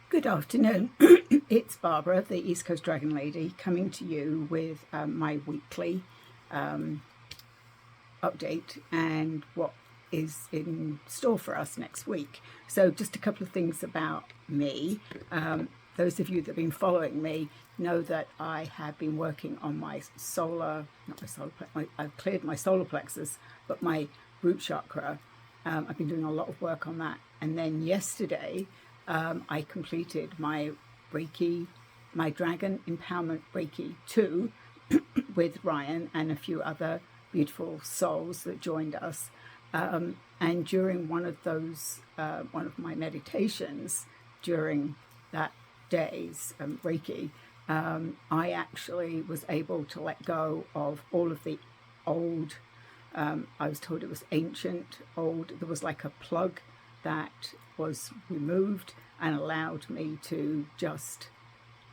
Good afternoon. It's Barbara, the East Coast Dragon Lady, coming to you with my weekly update and what is in store for us next week. So just a couple of things about me. Those of you that have been following me know that I have been working on my I've cleared my solar plexus, but my root chakra, I've been doing a lot of work on that. And then yesterday, I completed my Reiki, my Dragon Empowerment Reiki 2 with Ryan and a few other beautiful souls that joined us. And during one of my meditations during that day's Reiki, I actually was able to let go of all of the old, I was told it was ancient, old, there was like a plug that was removed and allowed me to just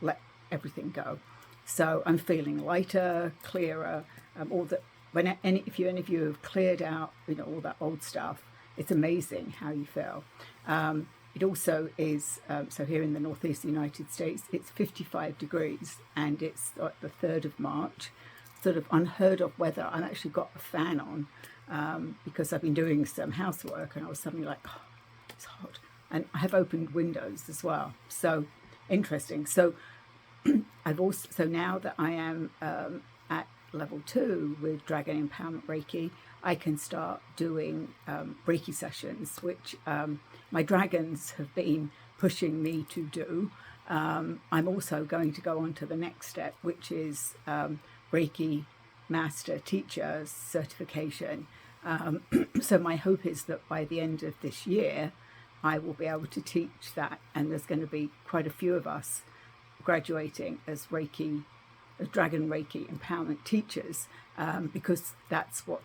let everything go. So I'm feeling lighter, clearer. If any of you have cleared out, all that old stuff, it's amazing how you feel. It also is, so here in the northeast United States, it's 55 degrees and it's like the 3rd of March, sort of unheard of weather. I've actually got a fan on because I've been doing some housework and I was suddenly like, oh, it's hot. And I have opened windows as well. So interesting. So so now that I am at level 2 with Dragon Empowerment Reiki, I can start doing Reiki sessions, which my dragons have been pushing me to do. I'm also going to go on to the next step, which is Reiki Master Teacher certification. So my hope is that by the end of this year, I will be able to teach that, and there's going to be quite a few of us graduating as Dragon Reiki Empowerment Teachers, because that's what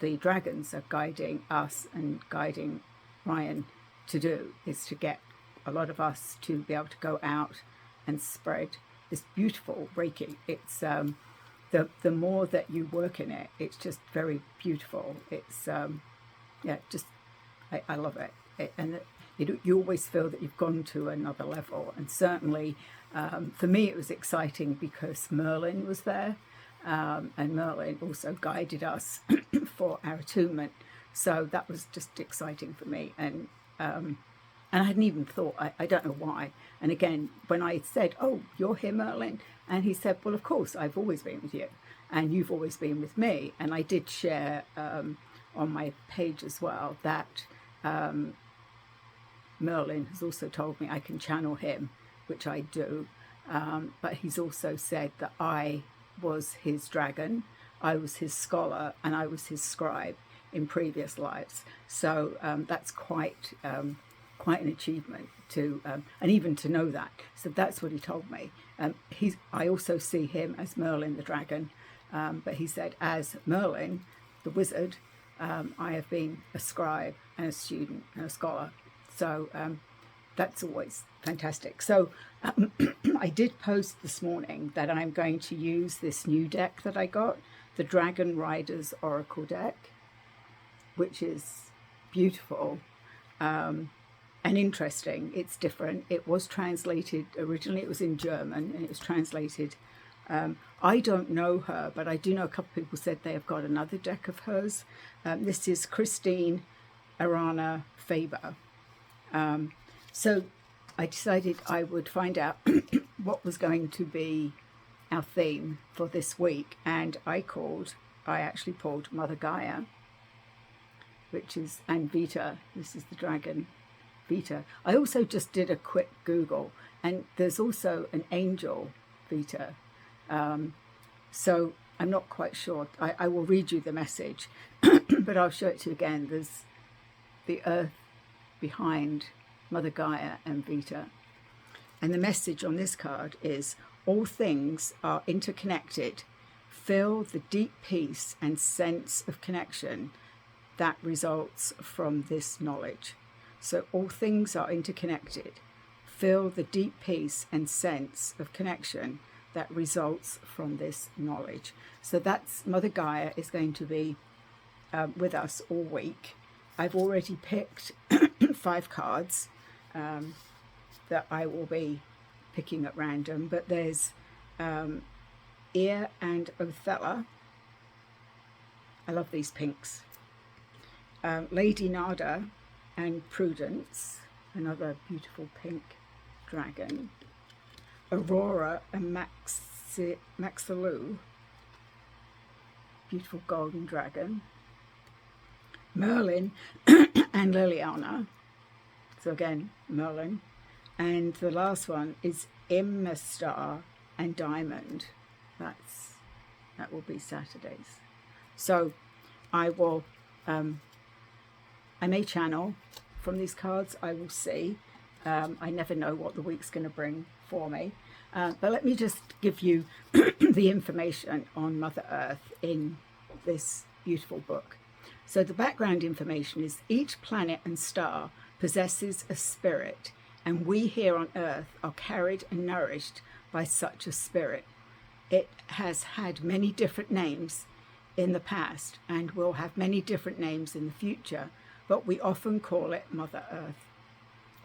the dragons are guiding us and guiding Ryan to do, is to get a lot of us to be able to go out and spread this beautiful Reiki. It's the more that you work in it, it's just very beautiful. It's I love it. You always feel that you've gone to another level. And certainly for me it was exciting because Merlin was there, and Merlin also guided us for our attunement. So that was just exciting for me. And I hadn't even thought, I don't know why. And again, when I said, oh, you're here, Merlin? And he said, well, of course, I've always been with you. And you've always been with me. And I did share on my page as well that Merlin has also told me I can channel him, which I do. But he's also said that I was his dragon, I was his scholar, and I was his scribe in previous lives. So that's quite an achievement to, and even to know that. So that's what he told me. I also see him as Merlin the dragon, but he said as Merlin the wizard, I have been a scribe and a student and a scholar. So that's always fantastic. So I did post this morning that I'm going to use this new deck that I got, the Dragon Riders Oracle deck, which is beautiful and interesting. It's different. It was translated, originally it was in German, and it was translated. I don't know her, but I do know a couple of people said they have got another deck of hers. This is Christine Arana Faber. So I decided I would find out what was going to be our theme for this week, and I actually pulled Mother Gaia, and Vita. This is the dragon Vita. I also just did a quick Google, and there's also an angel Vita. So I'm not quite sure. I will read you the message, but I'll show it to you again. There's the earth behind Mother Gaia and Vita. And the message on this card is, all things are interconnected. Feel the deep peace and sense of connection that results from this knowledge. So all things are interconnected. Feel the deep peace and sense of connection that results from this knowledge. So that's Mother Gaia is going to be with us all week. I've already picked 5 cards. that I will be picking at random, but there's Ear and Othello. I love these pinks. Lady Nada and Prudence, another beautiful pink dragon. Aurora and Maxaloo, beautiful golden dragon. Merlin and Liliana, so again Merlin. And the last one is Immastar and Diamond. That will be Saturdays. So I will I may channel from these cards. I will see. I never know what the week's going to bring for me. But let me just give you the information on Mother Earth in this beautiful book. So the background information is each planet and star possesses a spirit, and we here on Earth are carried and nourished by such a spirit. It has had many different names in the past and will have many different names in the future, but we often call it Mother Earth,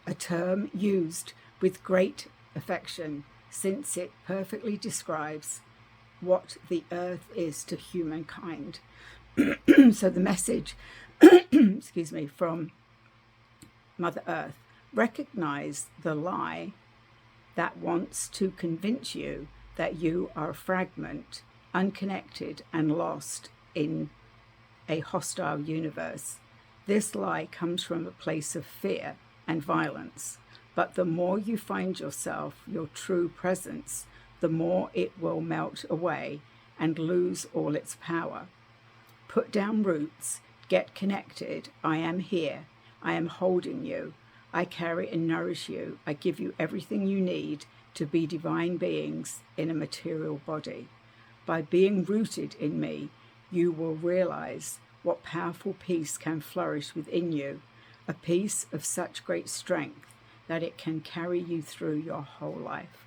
a term used with great affection since it perfectly describes what the earth is to humankind. So the message, excuse me, from Mother Earth: recognize the lie that wants to convince you that you are a fragment, unconnected and lost in a hostile universe. This lie comes from a place of fear and violence, but the more you find yourself, your true presence, the more it will melt away and lose all its power. Put down roots, get connected. I am here. I am holding you. I carry and nourish you. I give you everything you need to be divine beings in a material body. By being rooted in me, you will realize what powerful peace can flourish within you, a peace of such great strength that it can carry you through your whole life.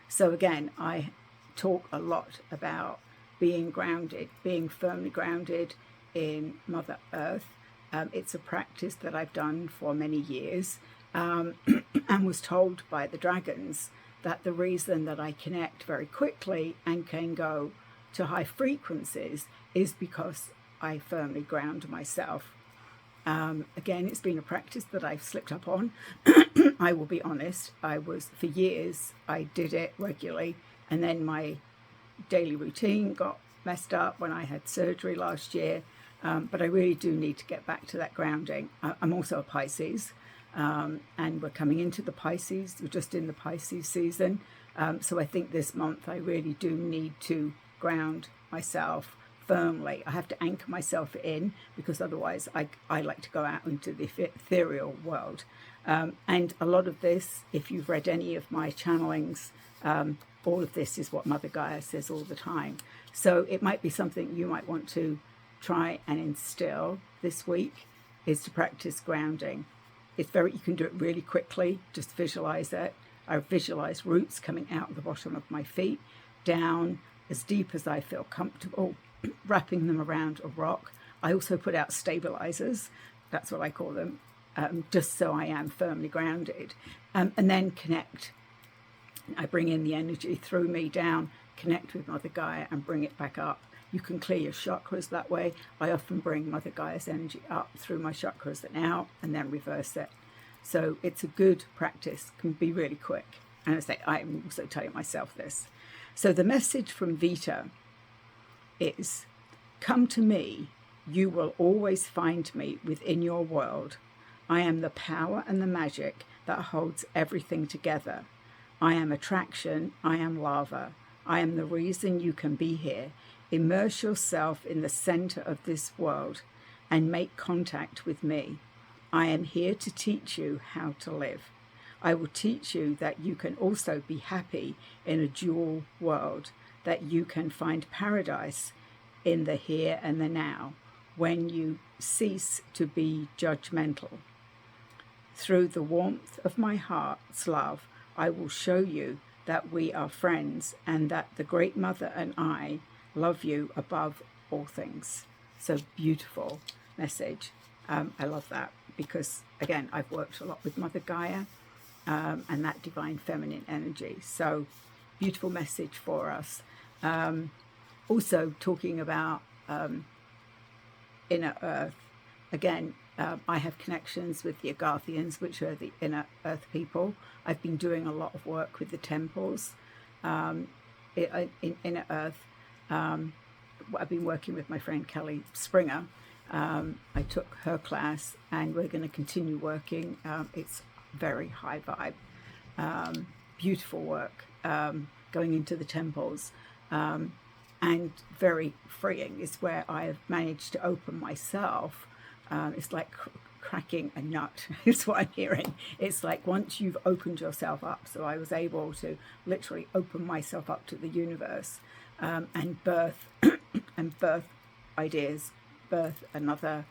So again, I talk a lot about being grounded, being firmly grounded in Mother Earth. It's a practice that I've done for many years, and was told by the dragons that the reason that I connect very quickly and can go to high frequencies is because I firmly ground myself. Again, it's been a practice that I've slipped up on. I will be honest, for years, I did it regularly, and then my daily routine got messed up when I had surgery last year. But I really do need to get back to that grounding. I'm also a Pisces, and we're coming into the Pisces. We're just in the Pisces season. So I think this month I really do need to ground myself firmly. I have to anchor myself in, because otherwise I like to go out into the ethereal world. And a lot of this, if you've read any of my channelings, all of this is what Mother Gaia says all the time. So it might be something you might want to try and instill this week, is to practice grounding. You can do it really quickly. Just visualize it. I visualize roots coming out of the bottom of my feet, down as deep as I feel comfortable, wrapping them around a rock. I also put out stabilizers, that's what I call them, just so I am firmly grounded. And then connect. I bring in the energy through me down, connect with Mother Gaia and bring it back up. You can clear your chakras that way. I often bring Mother Gaia's energy up through my chakras and out, and then reverse it. So it's a good practice, can be really quick. And I say, I'm also telling myself this. So the message from Vita is, come to me, you will always find me within your world. I am the power and the magic that holds everything together. I am attraction, I am lava. I am the reason you can be here. Immerse yourself in the center of this world and make contact with me. I am here to teach you how to live. I will teach you that you can also be happy in a dual world, that you can find paradise in the here and the now when you cease to be judgmental. Through the warmth of my heart's love, I will show you that we are friends and that the Great Mother and I love you above all things. So beautiful message. I love that because, again, I've worked a lot with Mother Gaia. and that divine feminine energy. So beautiful message for us. Also talking about inner earth, again, I have connections with the Agarthians, which are the inner earth people. I've been doing a lot of work with the temples in inner earth. I've been working with my friend Kelly Springer. I took her class, and we're going to continue working. It's very high vibe, beautiful work, going into the temples, and very freeing is where I have managed to open myself. It's like cracking a nut is what I'm hearing. It's like once you've opened yourself up. So I was able to literally open myself up to the universe, and birth and birth ideas, birth another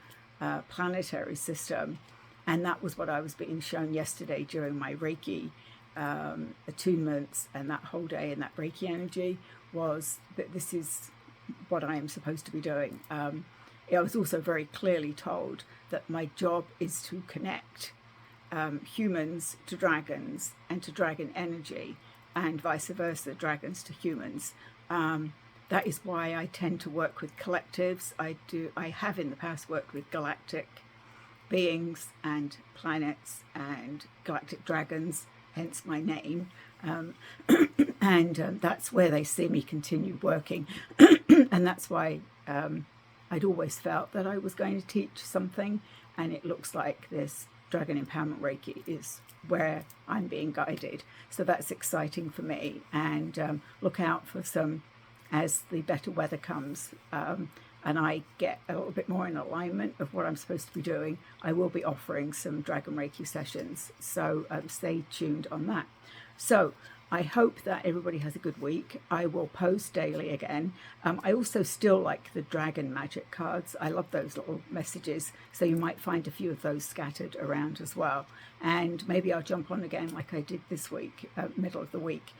planetary system. And that was what I was being shown yesterday during my Reiki attunements, and that whole day, and that Reiki energy was that this is what I am supposed to be doing. I was also very clearly told that my job is to connect humans to dragons and to dragon energy, and vice versa, dragons to humans. That is why I tend to work with collectives. I have in the past worked with galactic beings and planets and galactic dragons, hence my name. And that's where they see me continue working. And that's why I'd always felt that I was going to teach something, and it looks like this Dragon Empowerment Reiki is where I'm being guided. So that's exciting for me. And look out for some, as the better weather comes, and I get a little bit more in alignment of what I'm supposed to be doing, I will be offering some Dragon Reiki sessions. So stay tuned on that. So I hope that everybody has a good week. I will post daily again. I also still like the dragon magic cards. I love those little messages. So you might find a few of those scattered around as well. And maybe I'll jump on again like I did this week, middle of the week.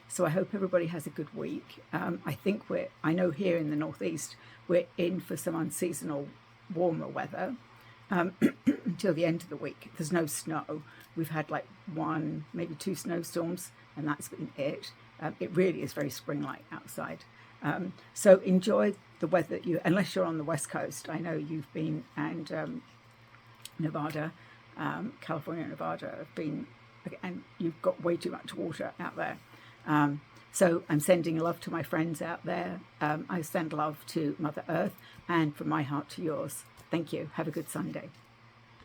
So I hope everybody has a good week. I think I know here in the Northeast, we're in for some unseasonal warmer weather until the end of the week. There's no snow. We've had like 1, maybe 2 snowstorms, and that's been it. It really is very spring-like outside. So enjoy the weather, unless you're on the West Coast. I know you've been, and Nevada, California, Nevada have been, and you've got way too much water out there. So I'm sending love to my friends out there. I send love to Mother Earth, and from my heart to yours. Thank you. Have a good Sunday.